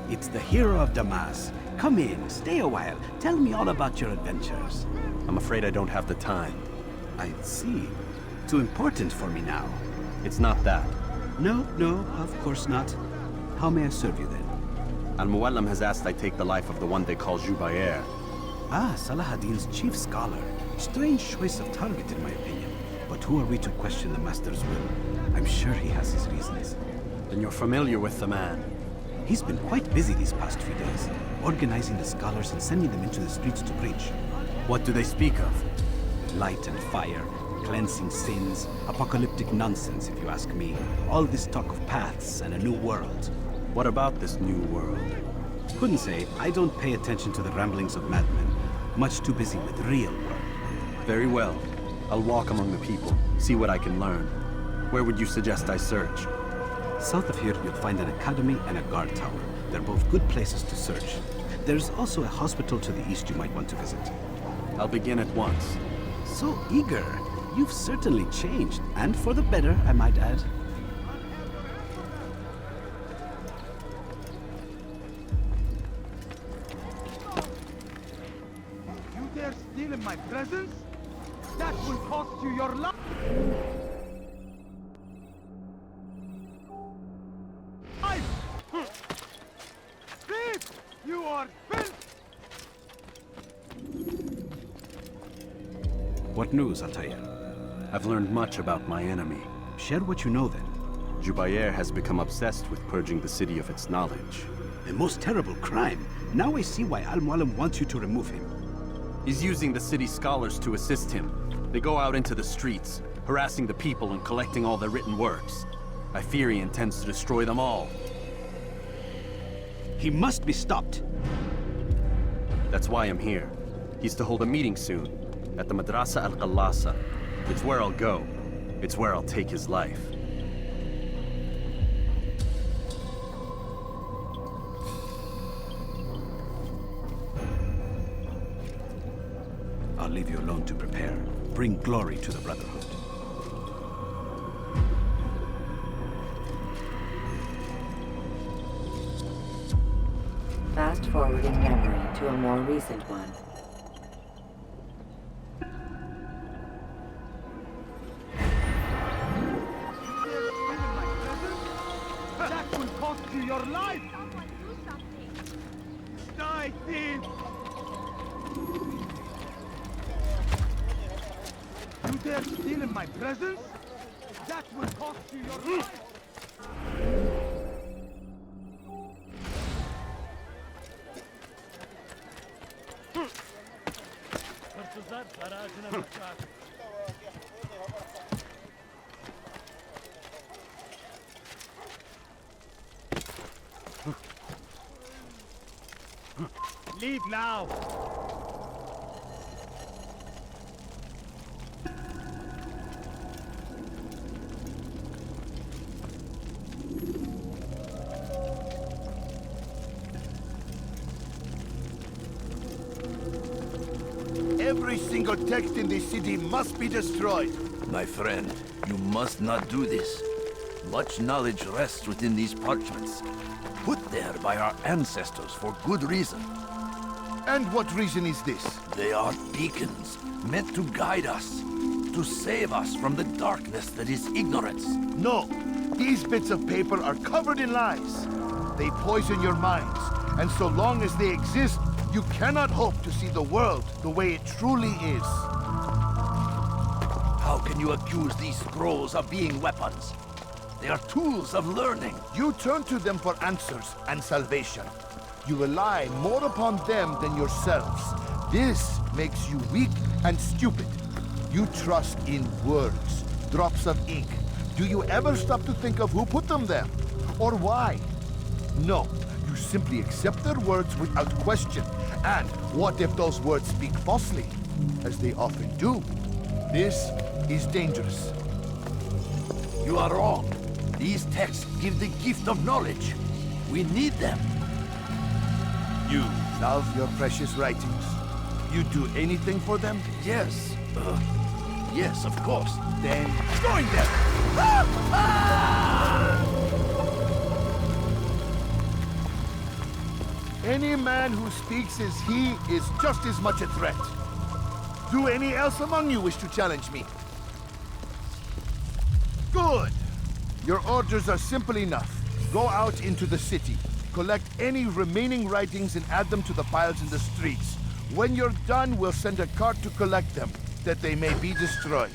It's the hero of Damascus. Come in, stay a while. Tell me all about your adventures. I'm afraid I don't have the time. I see. Too important for me now. It's not that. No, of course not. How may I serve you then? Al-Muallim has asked I take the life of the one they call Jubair. Ah, Salah ad-Din's chief scholar. Strange choice of target in my opinion. But who are we to question the Master's will? I'm sure he has his reasons. Then you're familiar with the man. He's been quite busy these past few days, organizing the scholars and sending them into the streets to preach. What do they speak of? Light and fire, cleansing sins, apocalyptic nonsense if you ask me. All this talk of paths and a new world. What about this new world? Couldn't say. I don't pay attention to the ramblings of madmen. Much too busy with real work. Very well. I'll walk among the people, see what I can learn. Where would you suggest I search? South of here, you'll find an academy and a guard tower. They're both good places to search. There's also a hospital to the east you might want to visit. I'll begin at once. So eager. You've certainly changed, and for the better, I might add. You dare steal in my presence? That will cost you your life! Thief! You are filth! What news, Altair? I've learned much about my enemy. Share what you know then. Jubair has become obsessed with purging the city of its knowledge. The most terrible crime. Now I see why Al-Muallim wants you to remove him. He's using the city scholars to assist him. They go out into the streets, harassing the people and collecting all their written works. I fear he intends to destroy them all. He must be stopped. That's why I'm here. He's to hold a meeting soon, at the Madrasa al-Qallasa. It's where I'll go. It's where I'll take his life. I'll leave you alone to prepare. Bring glory to the Brotherhood. Fast-forwarding memory to a more recent one. That will cost you your life! Die, thief! You dare steal in my presence? That will cost you your life! Leave now! Every single text in this city must be destroyed. My friend, you must not do this. Much knowledge rests within these parchments, put there by our ancestors for good reason. And what reason is this? They are beacons, meant to guide us, to save us from the darkness that is ignorance. No, these bits of paper are covered in lies. They poison your minds, and so long as they exist, you cannot hope to see the world the way it truly is. How can you accuse these scrolls of being weapons? They are tools of learning. You turn to them for answers and salvation. You rely more upon them than yourselves. This makes you weak and stupid. You trust in words, drops of ink. Do you ever stop to think of who put them there? Or why? No, you simply accept their words without question. And what if those words speak falsely? As they often do. This is dangerous. You are wrong. These texts give the gift of knowledge. We need them. You love your precious writings. You do anything for them? Yes. Yes, of course. Then join them! Any man who speaks as he is just as much a threat. Do any else among you wish to challenge me? Good! Your orders are simple enough. Go out into the city, collect any remaining writings and add them to the piles in the streets. When you're done, we'll send a cart to collect them, that they may be destroyed.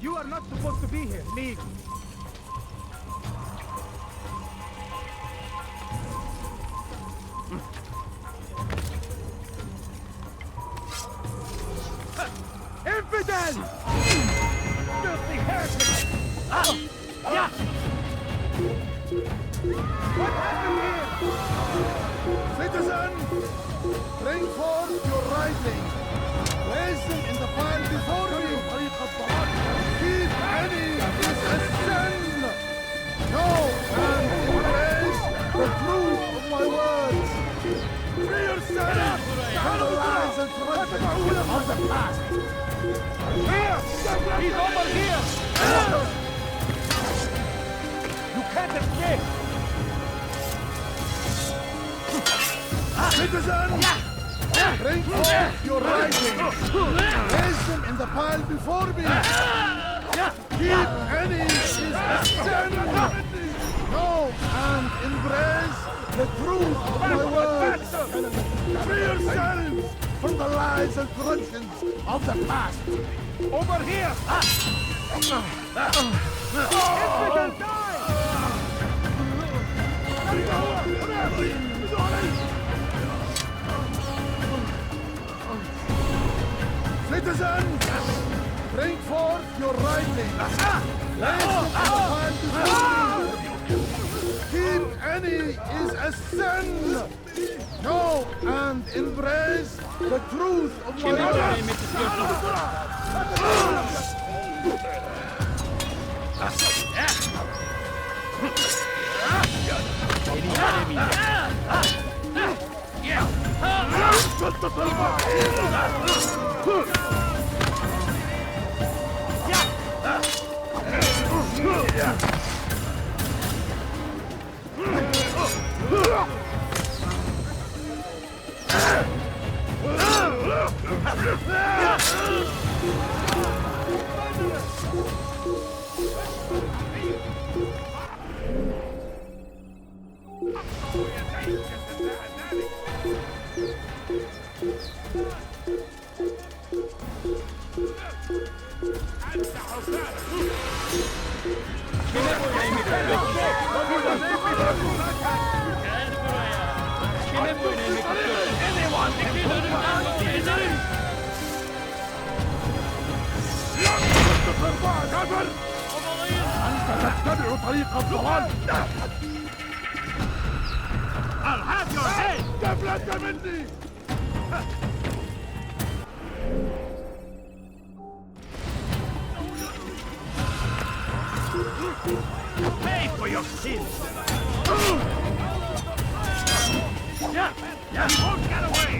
You are not supposed to be here. Leave. Infidel! Filthy heretic! Yeah! What happened here? Citizen, bring forth your writing. Place them in the pile before you. Keep any is a sin. Know and embrace the truth of my words. Free yourself from the lies and traditions of the past. Here! He's over here! You can't escape! Citizen, bring forth your writing. Place them in the pile before me. Keep any is a sin. Know and embrace the truth of my words. Free yourselves from the lies and traditions of the past. Over here! Infidel, die! Citizen, bring forth your writing. Place it in the pile before me. Keep any is a sin. Know and embrace the truth of my words. I'll have your head! Pay for your sins! Yeah! You won't get away!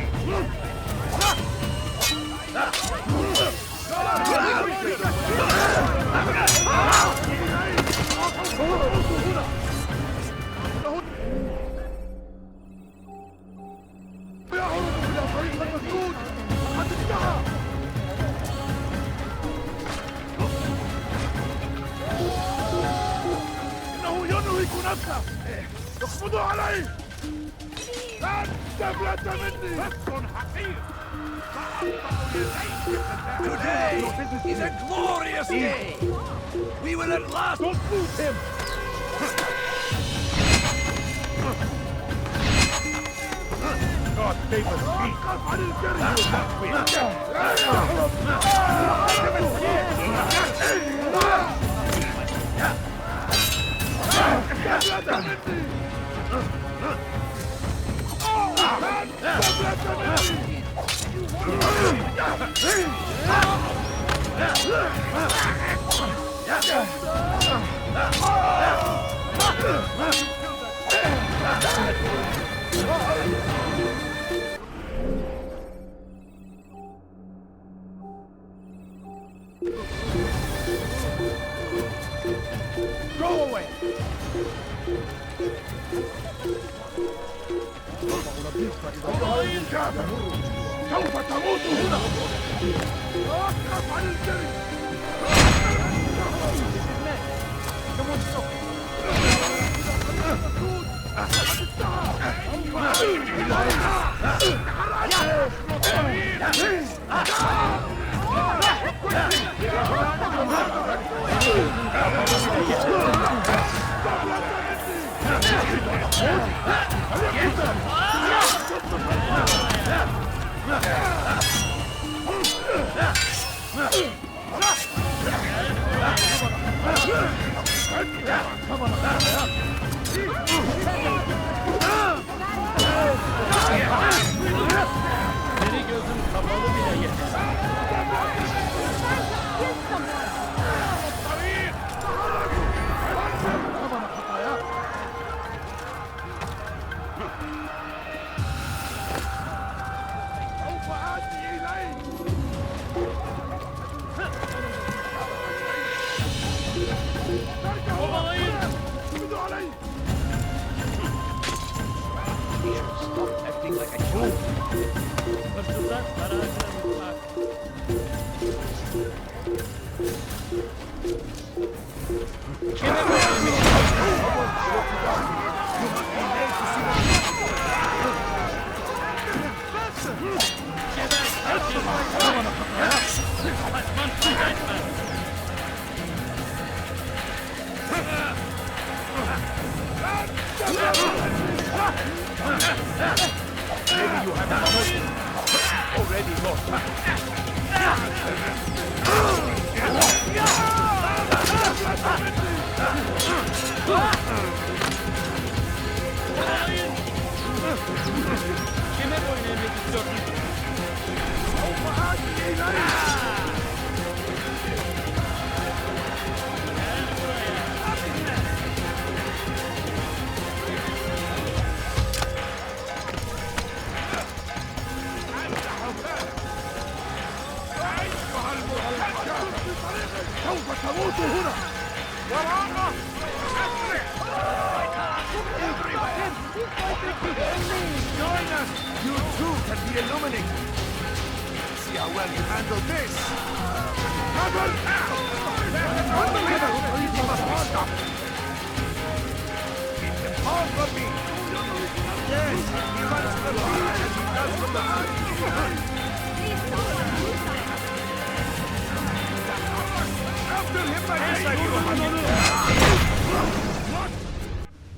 إنه ينهك نفسه. اقبضوا عليه. لا تفلت مني. فك حقير! Today is a glorious day. We will at last... Don't move him! God save us, speak! Go away! سوف تموت هنا! اقف عن الجري!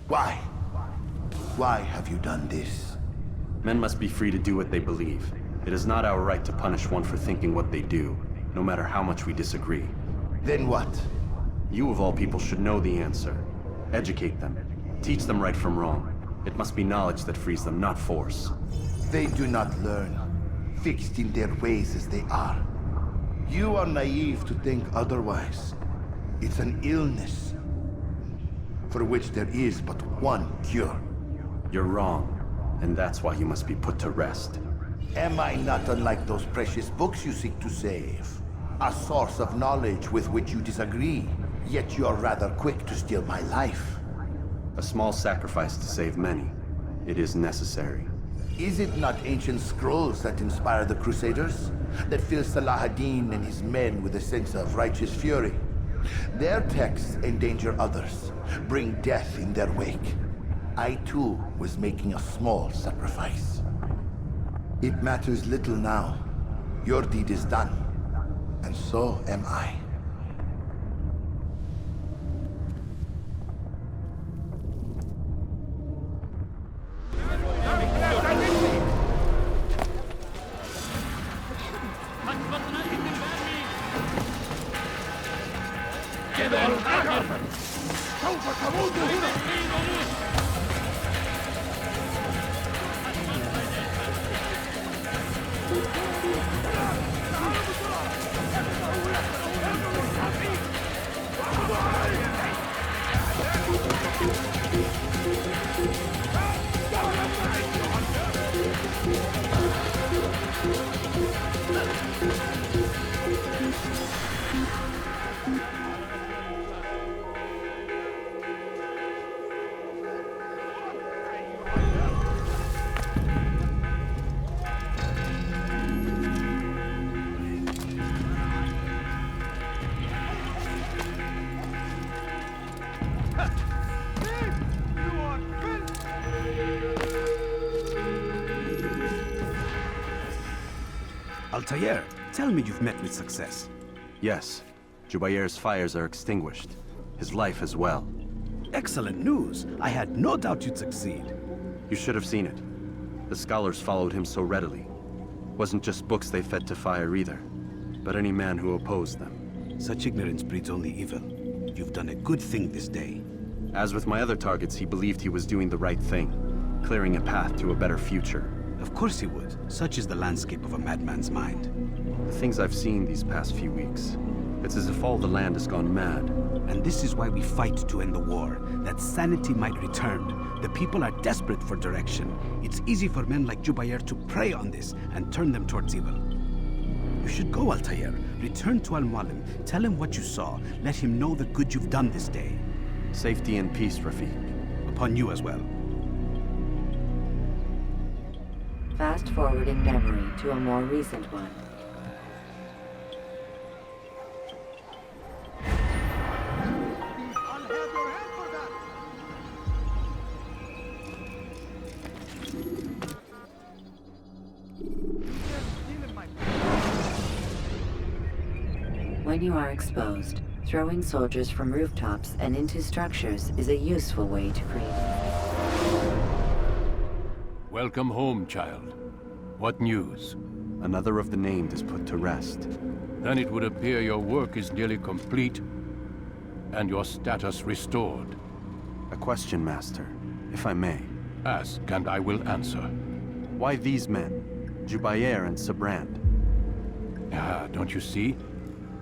Why? Why have you done this? Men must be free to do what they believe. It is not our right to punish one for thinking what they do, no matter how much we disagree. Then what? You of all people should know the answer. Educate them. Teach them right from wrong. It must be knowledge that frees them, not force. They do not learn, fixed in their ways as they are. You are naive to think otherwise. It's an illness for which there is but one cure. You're wrong, and that's why you must be put to rest. Am I not unlike those precious books you seek to save? A source of knowledge with which you disagree, yet you are rather quick to steal my life. A small sacrifice to save many. It is necessary. Is it not ancient scrolls that inspire the Crusaders? That fill Salah ad-Din and his men with a sense of righteous fury? Their texts endanger others, bring death in their wake. I too was making a small sacrifice. It matters little now. Your deed is done, and so am I. Altair, tell me you've met with success. Yes. Jubair's fires are extinguished. His life as well. Excellent news. I had no doubt you'd succeed. You should have seen it. The scholars followed him so readily. Wasn't just books they fed to fire either, but any man who opposed them. Such ignorance breeds only evil. You've done a good thing this day. As with my other targets, he believed he was doing the right thing, clearing a path to a better future. Of course he would. Such is the landscape of a madman's mind. The things I've seen these past few weeks, it's as if all the land has gone mad. And this is why we fight to end the war, that sanity might return. The people are desperate for direction. It's easy for men like Jubair to prey on this and turn them towards evil. You should go, Altair. Return to Al-Mualim. Tell him what you saw. Let him know the good you've done this day. Safety and peace, Rafiq. Upon you as well. Fast forwarding memory to a more recent one. I'll have your hand for that. They're stealing my When you are exposed, throwing soldiers from rooftops and into structures is a useful way to create. Welcome home, child. What news? Another of the named is put to rest. Then it would appear your work is nearly complete, and your status restored. A question, Master, if I may. Ask, and I will answer. Why these men? Jubair and Sabrand. Ah, don't you see?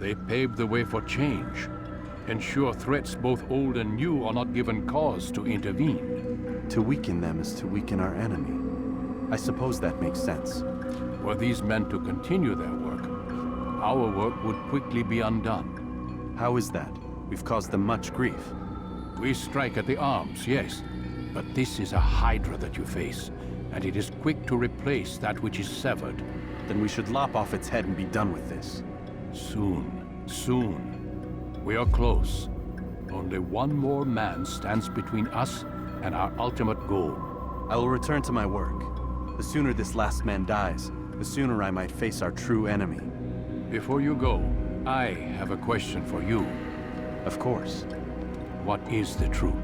They paved the way for change. Ensure threats both old and new are not given cause to intervene. To weaken them is to weaken our enemy. I suppose that makes sense. Were these men to continue their work, our work would quickly be undone. How is that? We've caused them much grief. We strike at the arms, yes, but this is a hydra that you face, and it is quick to replace that which is severed. Then we should lop off its head and be done with this. Soon, soon. We are close. Only one more man stands between us and our ultimate goal. I will return to my work. The sooner this last man dies, the sooner I might face our true enemy. Before you go, I have a question for you. Of course. What is the truth?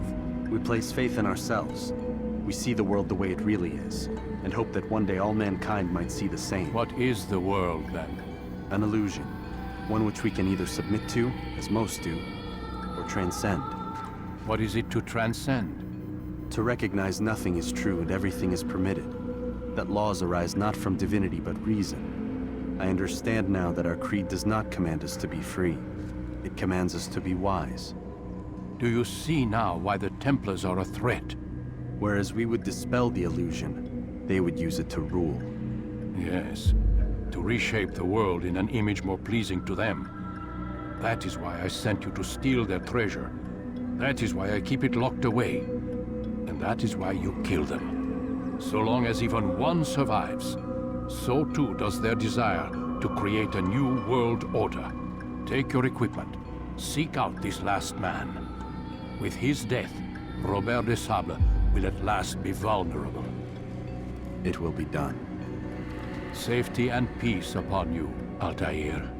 We place faith in ourselves. We see the world the way it really is, and hope that one day all mankind might see the same. What is the world, then? An illusion. One which we can either submit to, as most do, or transcend. What is it to transcend? To recognize nothing is true and everything is permitted. That laws arise not from divinity but reason. I understand now that our creed does not command us to be free. It commands us to be wise. Do you see now why the Templars are a threat? Whereas we would dispel the illusion, they would use it to rule. Yes, to reshape the world in an image more pleasing to them. That is why I sent you to steal their treasure. That is why I keep it locked away. And that is why you kill them. So long as even one survives, so too does their desire to create a new world order. Take your equipment. Seek out this last man. With his death, Robert de Sable will at last be vulnerable. It will be done. Safety and peace upon you, Altair.